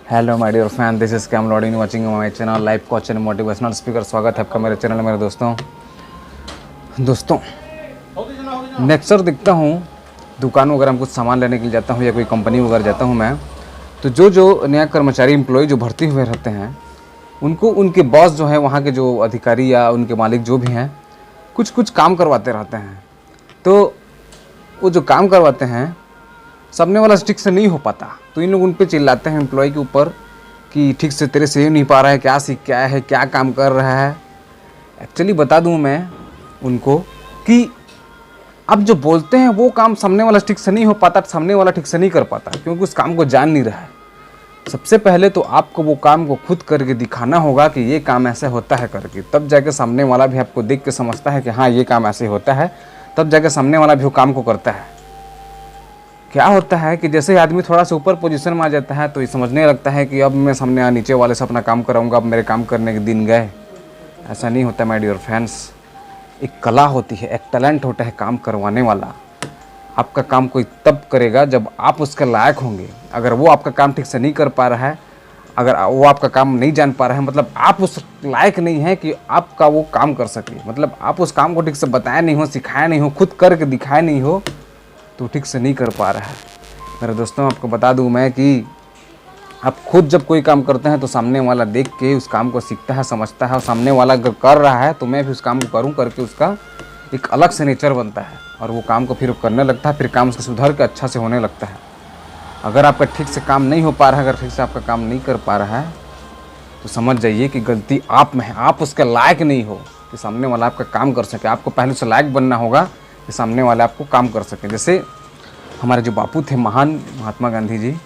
Hello my dear fan, this is Cam Lauding watching my channel life coach and motivational speaker. स्वागत है आपका मेरे channel में। मेरे दोस्तों नेक्सर दिखता हूँ दुकान वगैरह में कुछ सामान लेने के लिए जाता हूँ या कोई कंपनी वगैरह जाता हूँ मैं, तो जो नया कर्मचारी एम्प्लॉय जो भर्ती हुए रहते हैं उनको उनके बॉस जो है, वहाँ के जो अधिकारी या उनके मालिक जो भी हैं, कुछ काम करवाते रहते हैं। तो वो जो काम करवाते हैं सामने वाला ठीक से नहीं हो पाता, तो इन लोग उन पे चिल्लाते हैं एम्प्लॉय के ऊपर कि ठीक से तेरे से नहीं पा रहा है, क्या सीख क्या है, क्या काम कर रहा है। एक्चुअली बता दूं मैं उनको कि अब जो बोलते हैं वो काम सामने वाला ठीक से नहीं हो पाता, सामने वाला ठीक से नहीं कर पाता, क्योंकि उस काम को जान नहीं रहा है। सबसे पहले तो आपको वो काम को खुद करके दिखाना होगा कि ये काम ऐसे होता है करके, तब जाके सामने वाला भी आपको देख के समझता है कि हाँ ये काम ऐसे होता है, तब जाके सामने वाला भी वो काम को करता है। क्या होता है कि जैसे आदमी थोड़ा सा ऊपर पोजीशन में आ जाता है तो ये समझने लगता है कि अब मैं सामने नीचे वाले से अपना काम कराऊंगा, अब मेरे काम करने के दिन गए। ऐसा नहीं होता माय डियर फ्रेंड्स। एक कला होती है, एक टैलेंट होता है काम करवाने वाला। आपका काम कोई तब करेगा जब आप उसके लायक होंगे। अगर वो आपका काम ठीक से नहीं कर पा रहा है, अगर वो आपका काम नहीं जान पा रहा है, मतलब आप उस लायक नहीं है कि आपका वो काम कर सके, मतलब आप उस काम को ठीक से बताया नहीं हो, सिखाया नहीं हो, खुद करके दिखाया नहीं हो, तो ठीक से नहीं कर पा रहा है। मेरे दोस्तों आपको बता दूं मैं कि आप खुद जब कोई काम करते हैं तो सामने वाला देख के उस काम को सीखता है, समझता है, और सामने वाला अगर कर रहा है तो मैं भी उस काम को करूं करके उसका एक अलग से नेचर बनता है और वो काम को फिर करने लगता है, फिर काम उसका सुधर के अच्छा से होने लगता है। अगर आपका ठीक से काम नहीं हो पा रहा है, अगर ठीक से आपका काम नहीं कर पा रहा है, तो समझ जाइए कि गलती आप में है। आप उसके लायक नहीं हो कि सामने वाला आपका काम कर सके। आपको पहले से लायक बनना होगा कि सामने वाले आपको काम कर सके। जैसे हमारे जो बापू थे महान महात्मा गांधी जी,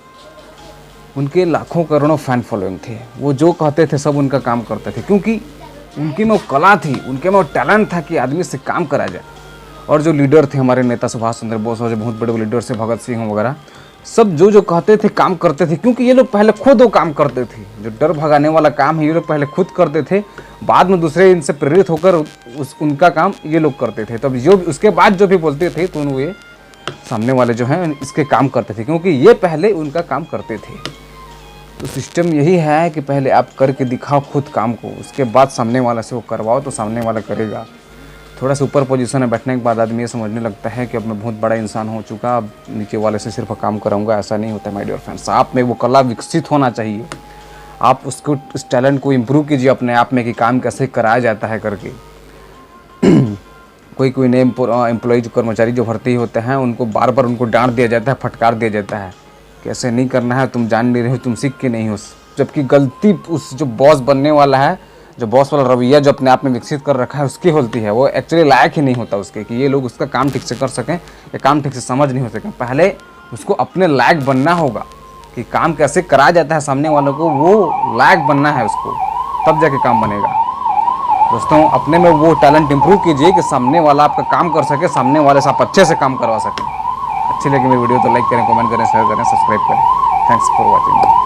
उनके लाखों करोड़ों फैन फॉलोइंग थे। वो जो कहते थे सब उनका काम करते थे, क्योंकि उनकी में वो कला थी, उनके में वो टैलेंट था कि आदमी से काम करा जाए। और जो लीडर थे हमारे नेता सुभाष चंद्र बोस और जो बहुत बड़े लीडर थे भगत सिंह वगैरह, सब जो कहते थे काम करते थे, क्योंकि ये लोग पहले खुद वो काम करते थे। जो डर भगाने वाला काम है ये लोग पहले खुद करते थे, बाद में दूसरे इनसे प्रेरित होकर उनका काम ये लोग करते थे। तब जो उसके बाद जो भी बोलते थे तो वो सामने वाले जो हैं इसके काम करते थे, क्योंकि ये पहले उनका काम करते थे। तो सिस्टम यही है कि पहले आप करके दिखाओ खुद काम को, उसके बाद सामने वाला से वो करवाओ तो सामने वाला करेगा। थोड़ा सा ऊपर पोजीशन में बैठने के बाद आदमी ये समझने लगता है कि अब मैं बहुत बड़ा इंसान हो चुका, अब नीचे वाले से सिर्फ काम कराऊंगा। ऐसा नहीं होता माय डियर फ्रेंड्स। आप में वो कला विकसित होना चाहिए। आप उसको, उस टैलेंट को इम्प्रूव कीजिए अपने आप में कि काम कैसे कराया जाता है करके। कोई नए एम्प्लॉय जो कर्मचारी जो भर्ती होते हैं उनको बार बार उनको डांट दिया जाता है, फटकार दिया जाता है, कैसे नहीं करना है, तुम जान नहीं रहे हो, तुम सीख के नहीं हो। जबकि गलती उस जो बॉस बनने वाला है, जो बॉस वाला रवैया जो अपने आप में विकसित कर रखा है, उसकी होती है। वो एक्चुअली लायक ही नहीं होता उसके कि ये लोग उसका काम ठीक से कर सकें या काम ठीक से समझ नहीं हो सकें। पहले उसको अपने लायक बनना होगा कि काम कैसे कराया जाता है, सामने वालों को वो लायक बनना है उसको, तब जाके काम बनेगा। दोस्तों अपने में वो टैलेंट इंप्रूव कीजिए कि सामने वाला आपका काम कर सके, सामने वाले से आप अच्छे से काम करवा सकें। अच्छी लगी मेरी वीडियो तो लाइक करें, कमेंट करें, शेयर करें, सब्सक्राइब करें। Thanks for watching.